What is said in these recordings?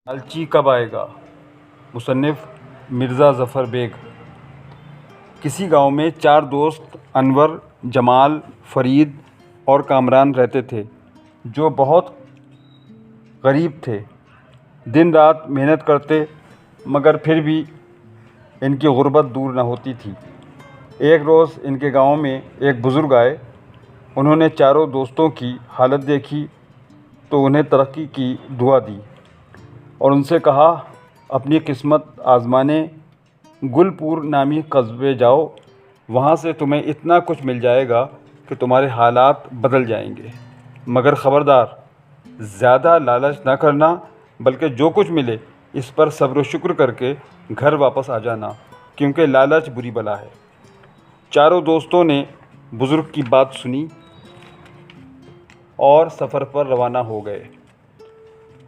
لالچی کب آئے گا؟ مصنف مرزا ظفر بیگ۔ کسی گاؤں میں 4 دوست انور، جمال، فرید اور کامران رہتے تھے جو بہت غریب تھے۔ دن رات محنت کرتے مگر پھر بھی ان کی غربت دور نہ ہوتی تھی۔ ایک روز ان کے گاؤں میں ایک بزرگ آئے۔ انہوں نے چاروں دوستوں کی حالت دیکھی تو انہیں ترقی کی دعا دی اور ان سے کہا، اپنی قسمت آزمانے گل پور نامی قصبے جاؤ، وہاں سے تمہیں اتنا کچھ مل جائے گا کہ تمہارے حالات بدل جائیں گے، مگر خبردار زیادہ لالچ نہ کرنا، بلکہ جو کچھ ملے اس پر صبر و شکر کر کے گھر واپس آ جانا، کیونکہ لالچ بری بلا ہے۔ چاروں دوستوں نے بزرگ کی بات سنی اور سفر پر روانہ ہو گئے۔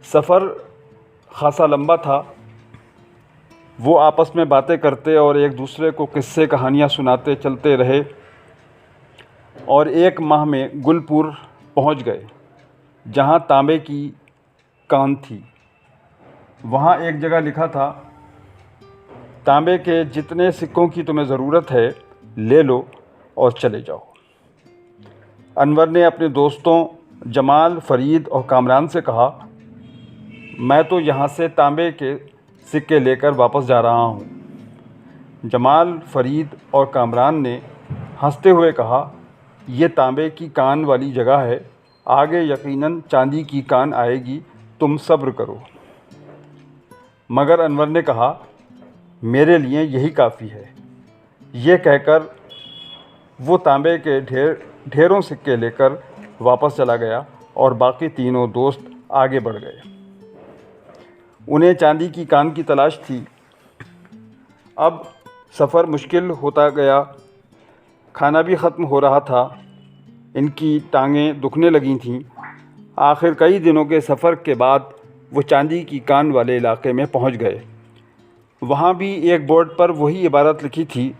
سفر خاصا لمبا تھا۔ وہ آپس میں باتیں کرتے اور ایک دوسرے کو قصے کہانیاں سناتے چلتے رہے اور 1 ماہ میں گل پور پہنچ گئے، جہاں تانبے کی کان تھی۔ وہاں ایک جگہ لکھا تھا، تانبے کے جتنے سکوں کی تمہیں ضرورت ہے لے لو اور چلے جاؤ۔ انور نے اپنے دوستوں جمال، فرید اور کامران سے کہا، میں تو یہاں سے تانبے کے سکے لے کر واپس جا رہا ہوں۔ جمال، فرید اور کامران نے ہنستے ہوئے کہا، یہ تانبے کی کان والی جگہ ہے، آگے یقیناً چاندی کی کان آئے گی، تم صبر کرو۔ مگر انور نے کہا، میرے لیے یہی کافی ہے۔ یہ کہہ کر وہ تانبے کے ڈھیروں سکے لے کر واپس چلا گیا اور باقی تینوں دوست آگے بڑھ گئے۔ انہیں چاندی کی کان کی تلاش تھی۔ اب سفر مشکل ہوتا گیا، کھانا بھی ختم ہو رہا تھا، ان کی ٹانگیں دکھنے لگی تھیں۔ آخر کئی دنوں کے سفر کے بعد وہ چاندی کی کان والے علاقے میں پہنچ گئے۔ وہاں بھی ایک بورڈ پر وہی عبارت لکھی تھی،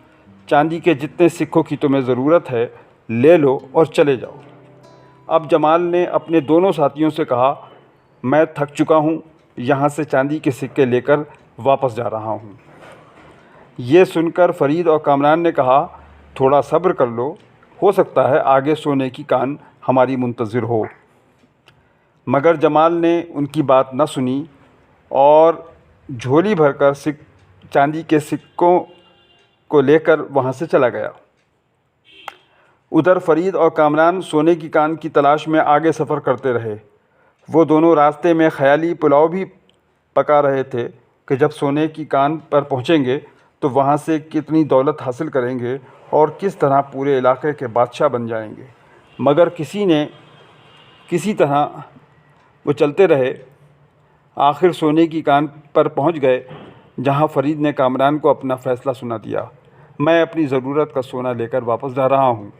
چاندی کے جتنے سکوں کی تمہیں ضرورت ہے لے لو اور چلے جاؤ۔ اب جمال نے اپنے دونوں ساتھیوں سے کہا، میں تھک چکا ہوں، یہاں سے چاندی کے سکے لے کر واپس جا رہا ہوں۔ یہ سن کر فرید اور کامران نے کہا، تھوڑا صبر کر لو، ہو سکتا ہے آگے سونے کی کان ہماری منتظر ہو۔ مگر جمال نے ان کی بات نہ سنی اور جھولی بھر کر چاندی کے سکوں کو لے کر وہاں سے چلا گیا۔ ادھر فرید اور کامران سونے کی کان کی تلاش میں آگے سفر کرتے رہے۔ وہ دونوں راستے میں خیالی پلاؤ بھی پکا رہے تھے کہ جب سونے کی کان پر پہنچیں گے تو وہاں سے کتنی دولت حاصل کریں گے اور کس طرح پورے علاقے کے بادشاہ بن جائیں گے۔ مگر کسی طرح وہ چلتے رہے۔ آخر سونے کی کان پر پہنچ گئے، جہاں فرید نے کامران کو اپنا فیصلہ سنا دیا۔ میں اپنی ضرورت کا سونا لے کر واپس جا رہا ہوں۔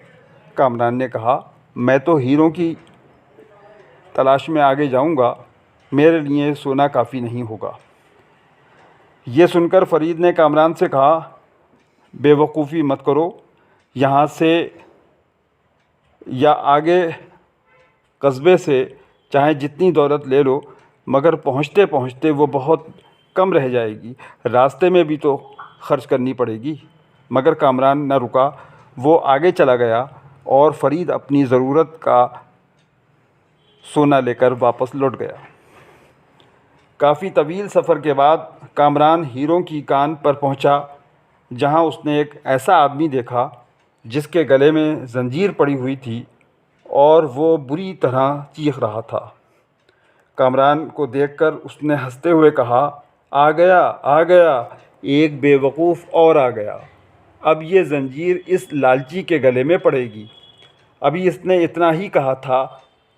کامران نے کہا، میں تو ہیروں کی تلاش میں آگے جاؤں گا، میرے لیے سونا کافی نہیں ہوگا۔ یہ سن کر فرید نے کامران سے کہا، بے وقوفی مت کرو، یہاں سے یا آگے قصبے سے چاہے جتنی دولت لے لو، مگر پہنچتے پہنچتے وہ بہت کم رہ جائے گی، راستے میں بھی تو خرچ کرنی پڑے گی۔ مگر کامران نہ رکا، وہ آگے چلا گیا اور فرید اپنی ضرورت کا سونا لے کر واپس لوٹ گیا۔ کافی طویل سفر کے بعد کامران ہیروں کی کان پر پہنچا، جہاں اس نے ایک ایسا آدمی دیکھا جس کے گلے میں زنجیر پڑی ہوئی تھی اور وہ بری طرح چیخ رہا تھا۔ کامران کو دیکھ کر اس نے ہنستے ہوئے کہا، آ گیا آ گیا، ایک بے وقوف اور آ گیا، اب یہ زنجیر اس لالچی کے گلے میں پڑے گی۔ ابھی اس نے اتنا ہی کہا تھا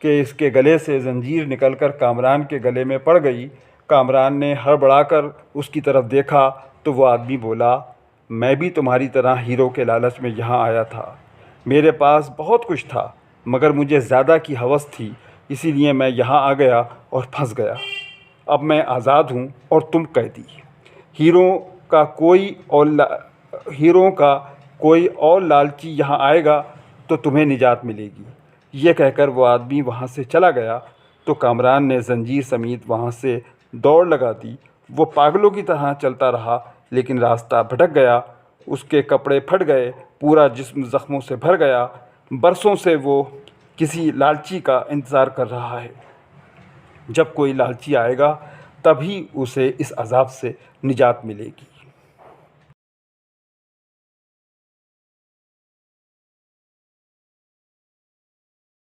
کہ اس کے گلے سے زنجیر نکل کر کامران کے گلے میں پڑ گئی۔ کامران نے ہڑبڑا کر اس کی طرف دیکھا تو وہ آدمی بولا، میں بھی تمہاری طرح ہیروں کے لالچ میں یہاں آیا تھا، میرے پاس بہت کچھ تھا مگر مجھے زیادہ کی ہوس تھی، اسی لیے میں یہاں آ گیا اور پھنس گیا۔ اب میں آزاد ہوں اور تم قیدی۔ ہیروں کا کوئی اور لالچی یہاں آئے گا تو تمہیں نجات ملے گی۔ یہ کہہ کر وہ آدمی وہاں سے چلا گیا تو کامران نے زنجیر سمیت وہاں سے دوڑ لگا دی۔ وہ پاگلوں کی طرح چلتا رہا لیکن راستہ بھٹک گیا۔ اس کے کپڑے پھٹ گئے، پورا جسم زخموں سے بھر گیا۔ برسوں سے وہ کسی لالچی کا انتظار کر رہا ہے۔ جب کوئی لالچی آئے گا تبھی اسے اس عذاب سے نجات ملے گی۔